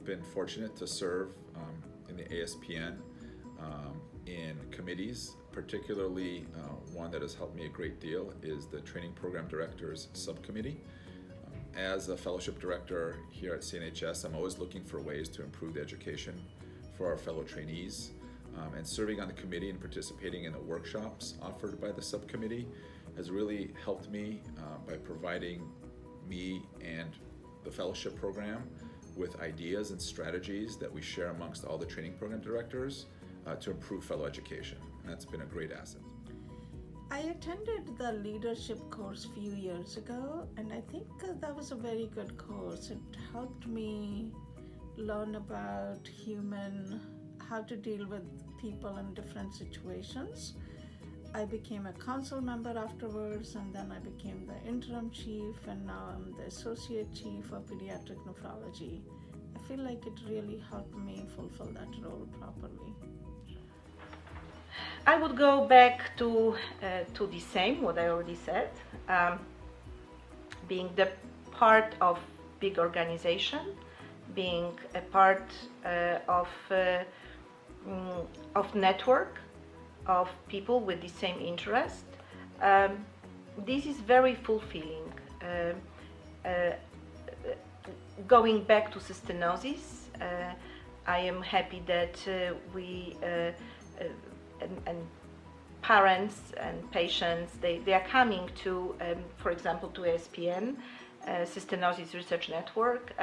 been fortunate to serve in the ASPN in committees, particularly one that has helped me a great deal is the Training Program Directors Subcommittee. As a fellowship director here at CNHS, I'm always looking for ways to improve the education for our fellow trainees. And serving on the committee and participating in the workshops offered by the subcommittee has really helped me by providing me and the fellowship program with ideas and strategies that we share amongst all the training program directors to improve fellow education. And that's been a great asset. I attended the leadership course a few years ago, and I think that was a very good course. It helped me learn about how to deal with people in different situations. I became a council member afterwards, and then I became the interim chief, and now I'm the associate chief of pediatric nephrology. I feel like it really helped me fulfill that role properly. I would go back to the same, what I already said, being the part of big organization, being a part of network of people with the same interest. This is very fulfilling. Going back to cystinosis, I am happy that we and parents and patients, they are coming to, for example, to ASPN. Cystinosis Research Network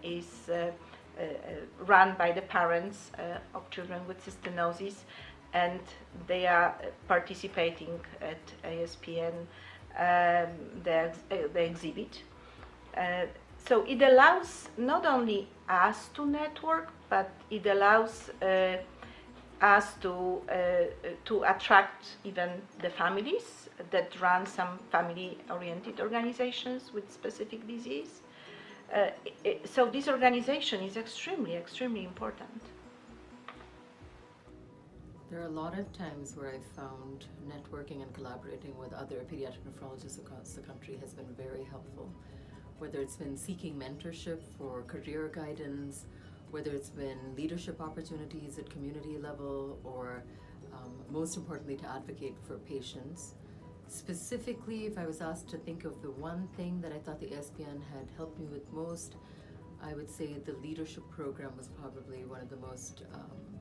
is run by the parents of children with cystinosis, and they are participating at ASPN, the exhibit. So it allows not only us to network, but it allows us to attract even the families that run some family-oriented organizations with specific disease. So this organization is extremely, extremely important. There are a lot of times where I've found networking and collaborating with other pediatric nephrologists across the country has been very helpful. Whether it's been seeking mentorship for career guidance, whether it's been leadership opportunities at community level, or most importantly to advocate for patients. Specifically, if I was asked to think of the one thing that I thought the ASPN had helped me with most, I would say the leadership program was probably one of the most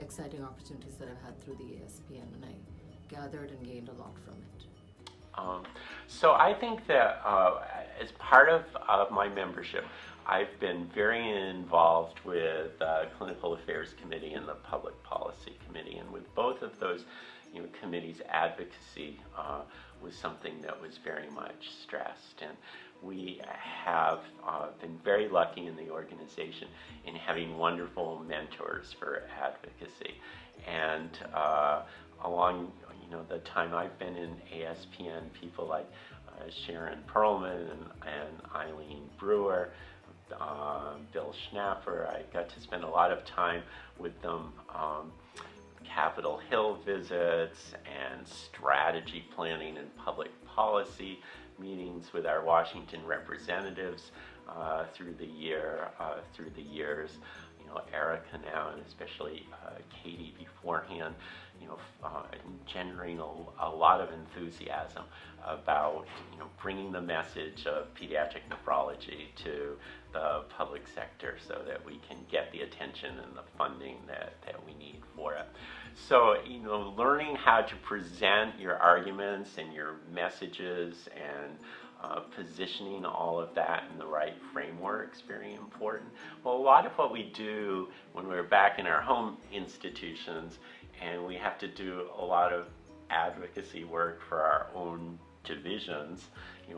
exciting opportunities that I've had through the ASPN, and I gathered and gained a lot from it. So I think that as part of my membership, I've been very involved with the Clinical Affairs Committee and the Public Policy Committee, and with both of those committees, advocacy was something that was very much stressed. And we have been very lucky in the organization in having wonderful mentors for advocacy. And along the time I've been in ASPN, people like Sharon Perlman and Eileen Brewer, Bill Schnapper, I got to spend a lot of time with them, Capitol Hill visits and strategy planning and public policy meetings with our Washington representatives through the years. Erica now, and especially Katie beforehand, generating a lot of enthusiasm about bringing the message of pediatric nephrology to the public sector so that we can get the attention and the funding that we need for it. So, learning how to present your arguments and your messages and positioning all of that in the right framework is very important. Well, a lot of what we do when we're back in our home institutions and we have to do a lot of advocacy work for our own divisions,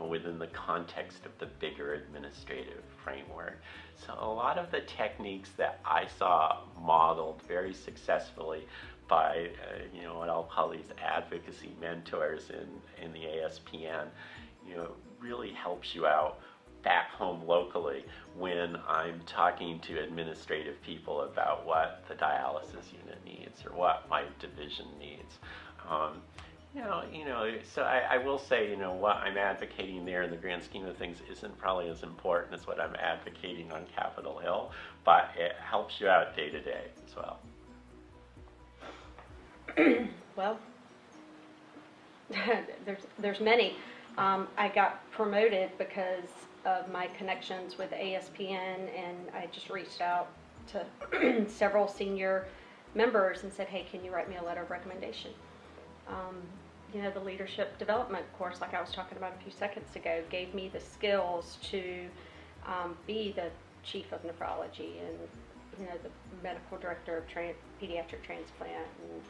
within the context of the bigger administrative framework. So a lot of the techniques that I saw modeled very successfully by, what I'll call these advocacy mentors in the ASPN, really helps you out back home locally when I'm talking to administrative people about what the dialysis unit needs or what my division needs. So I will say, what I'm advocating there in the grand scheme of things isn't probably as important as what I'm advocating on Capitol Hill, but it helps you out day to day as well. Well, there's many. I got promoted because of my connections with ASPN, and I just reached out to several senior members and said, hey, can you write me a letter of recommendation? The leadership development course, like I was talking about a few seconds ago, gave me the skills to be the chief of nephrology and, the medical director of pediatric transplant. And,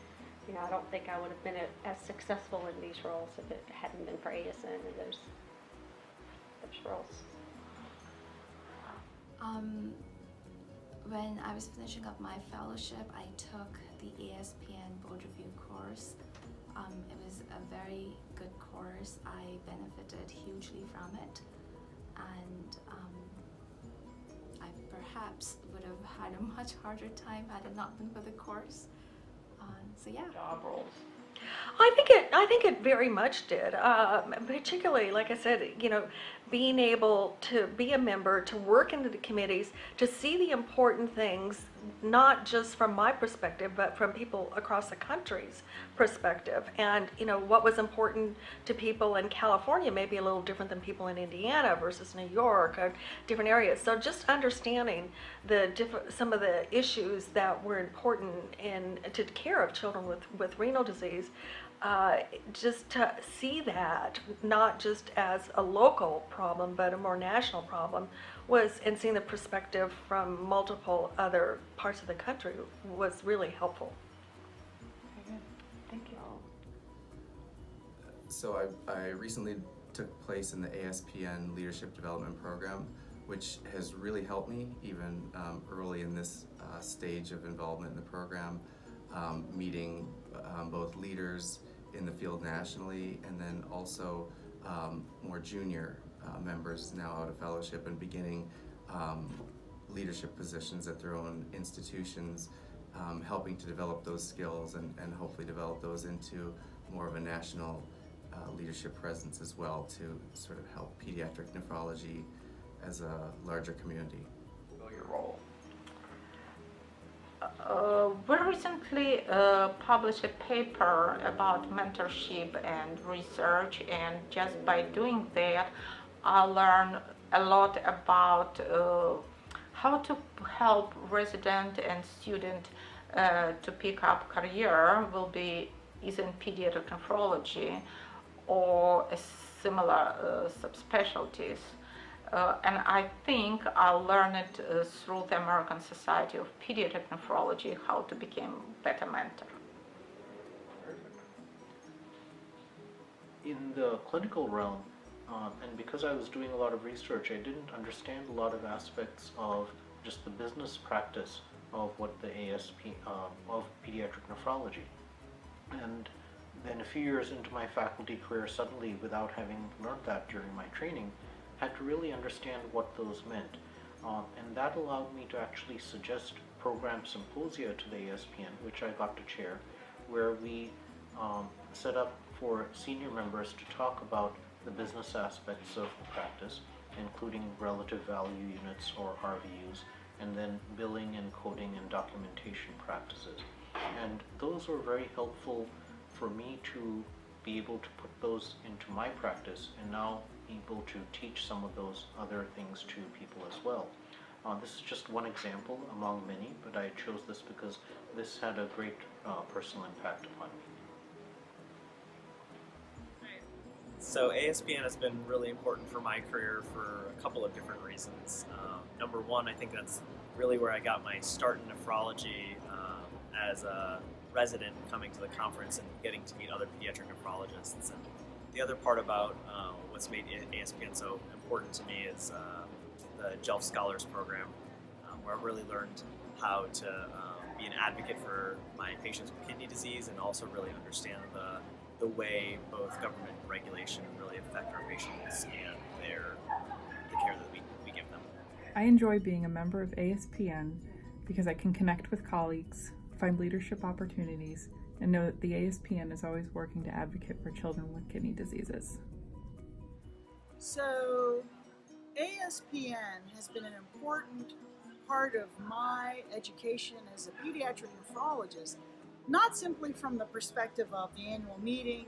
I don't think I would have been as successful in these roles if it hadn't been for ASN and those roles. When I was finishing up my fellowship, I took the ASPN board review course. It was a very good course. I benefited hugely from it, and I perhaps would have had a much harder time had it not been for the course. So yeah. Job roles. I think it very much did. Particularly, like I said, being able to be a member, to work into the committees, to see the important things, not just from my perspective, but from people across the country's perspective. And what was important to people in California may be a little different than people in Indiana versus New York, or different areas. So just understanding some of the issues that were important to care of children with renal disease. Just to see that not just as a local problem but a more national problem and seeing the perspective from multiple other parts of the country was really helpful. Very good. Thank you. So I recently took place in the ASPN Leadership Development Program, which has really helped me even early in this stage of involvement in the program, meeting both leaders in the field nationally, and then also more junior members now out of fellowship and beginning leadership positions at their own institutions, helping to develop those skills and hopefully develop those into more of a national leadership presence as well, to sort of help pediatric nephrology as a larger community. Your role. We recently published a paper about mentorship and research, and just by doing that, I learned a lot about how to help resident and student to pick up career, is in pediatric nephrology or a similar subspecialties. And I think I learned it through the American Society of Pediatric Nephrology how to become a better mentor. In the clinical realm, and because I was doing a lot of research, I didn't understand a lot of aspects of just the business practice of what the ASP of pediatric nephrology. And then a few years into my faculty career, suddenly, without having learned that during my training, had to really understand what those meant. And that allowed me to actually suggest program symposia to the ASPN, which I got to chair, where we set up for senior members to talk about the business aspects of practice, including relative value units or RVUs, and then billing and coding and documentation practices. And those were very helpful for me to be able to put those into my practice, and now able to teach some of those other things to people as well. This is just one example among many, but I chose this because this had a great personal impact upon me. So ASPN has been really important for my career for a couple of different reasons. Number one, I think that's really where I got my start in nephrology as a resident, coming to the conference and getting to meet other pediatric nephrologists. And the other part about what's made ASPN so important to me is the JELF Scholars Program, where I really learned how to be an advocate for my patients with kidney disease, and also really understand the way both government and regulation really affect our patients and the care that we give them. I enjoy being a member of ASPN because I can connect with colleagues, find leadership opportunities, and know that the ASPN is always working to advocate for children with kidney diseases. So, ASPN has been an important part of my education as a pediatric nephrologist, not simply from the perspective of the annual meeting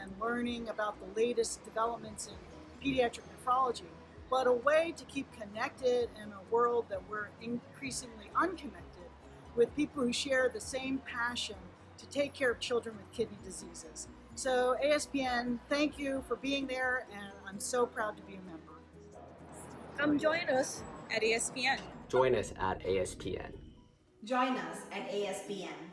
and learning about the latest developments in pediatric nephrology, but a way to keep connected in a world that we're increasingly unconnected with people who share the same passion to take care of children with kidney diseases. So ASPN, thank you for being there, and I'm so proud to be a member. Come join us at ASPN. Join us at ASPN. Join us at ASPN.